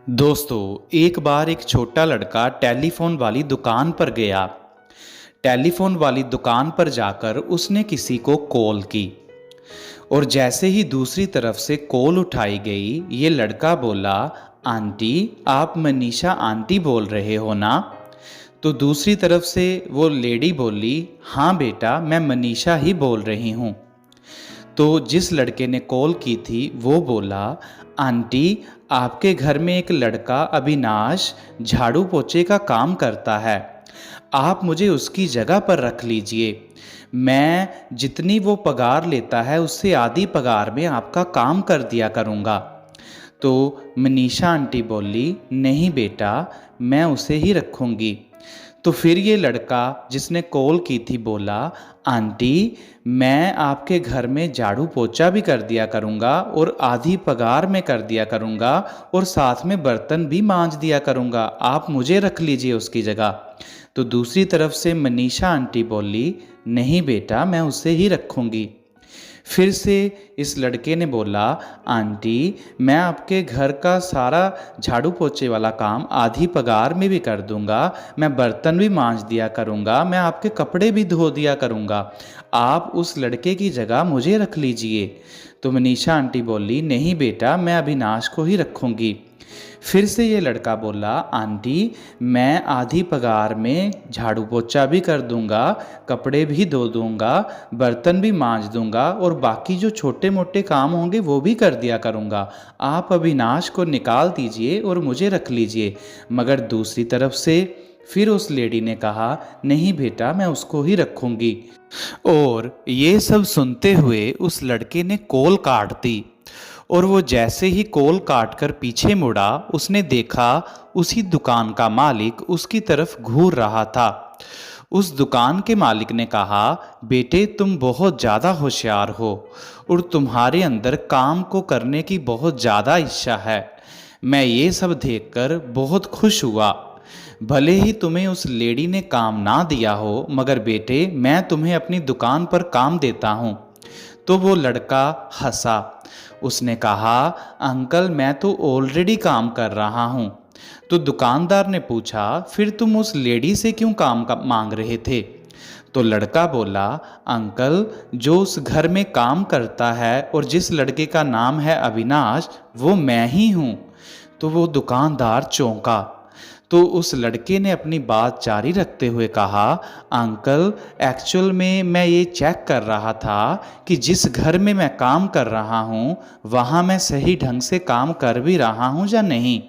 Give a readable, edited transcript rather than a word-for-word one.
दोस्तों, एक बार एक छोटा लड़का टेलीफोन वाली दुकान पर गया। टेलीफोन वाली दुकान पर जाकर उसने किसी को कॉल की और जैसे ही दूसरी तरफ से कॉल उठाई गई, ये लड़का बोला, आंटी, आप मनीषा आंटी बोल रहे हो ना? तो दूसरी तरफ से वो लेडी बोली, हाँ बेटा, मैं मनीषा ही बोल रही हूँ। तो जिस लड़के ने कॉल की थी वो बोला, आंटी, आपके घर में एक लड़का अविनाश झाड़ू पोछे का काम करता है, आप मुझे उसकी जगह पर रख लीजिए। मैं जितनी वो पगार लेता है उससे आधी पगार में आपका काम कर दिया करूँगा। तो मनीषा आंटी बोली, नहीं बेटा, मैं उसे ही रखूँगी। तो फिर ये लड़का जिसने कॉल की थी बोला, आंटी, मैं आपके घर में झाड़ू पोछा भी कर दिया करूँगा और आधी पगार में कर दिया करूँगा और साथ में बर्तन भी मांज दिया करूँगा, आप मुझे रख लीजिए उसकी जगह। तो दूसरी तरफ से मनीषा आंटी बोली, नहीं बेटा, मैं उसे ही रखूँगी। फिर से इस लड़के ने बोला, आंटी, मैं आपके घर का सारा झाड़ू पोछे वाला काम आधी पगार में भी कर दूंगा, मैं बर्तन भी मांज दिया करूंगा, मैं आपके कपड़े भी धो दिया करूंगा, आप उस लड़के की जगह मुझे रख लीजिए। तो मनीषा आंटी बोली, नहीं बेटा, मैं अविनाश को ही रखूंगी। फिर से ये लड़का बोला, आंटी, मैं आधी पगार में झाड़ू पोछा भी कर दूंगा, कपड़े भी धो दूंगा, बर्तन भी मांज दूंगा और बाकी जो छोटे मोटे काम होंगे वो भी कर दिया करूंगा, आप अविनाश को निकाल दीजिए और मुझे रख लीजिए। मगर दूसरी तरफ से फिर उस लेडी ने कहा, नहीं बेटा, मैं उसको ही रखूंगी। और ये सब सुनते हुए उस लड़के ने कॉल काट दी और वो जैसे ही कॉल काट कर पीछे मुड़ा, उसने देखा उसी दुकान का मालिक उसकी तरफ घूर रहा था। उस दुकान के मालिक ने कहा, बेटे, तुम बहुत ज़्यादा होशियार हो और तुम्हारे अंदर काम को करने की बहुत ज़्यादा इच्छा है। मैं ये सब देखकर बहुत खुश हुआ। भले ही तुम्हें उस लेडी ने काम ना दिया हो, मगर बेटे, मैं तुम्हें अपनी दुकान पर काम देता हूँ। तो वो लड़का हंसा। उसने कहा, अंकल, मैं तो ऑलरेडी काम कर रहा हूँ। तो दुकानदार ने पूछा, फिर तुम उस लेडी से क्यों काम का मांग रहे थे? तो लड़का बोला, अंकल, जो उस घर में काम करता है और जिस लड़के का नाम है अविनाश, वो मैं ही हूँ। तो वो दुकानदार चौंका। तो उस लड़के ने अपनी बात जारी रखते हुए कहा, अंकल, एक्चुअल में मैं ये चेक कर रहा था कि जिस घर में मैं काम कर रहा हूँ वहाँ मैं सही ढंग से काम कर भी रहा हूँ या नहीं।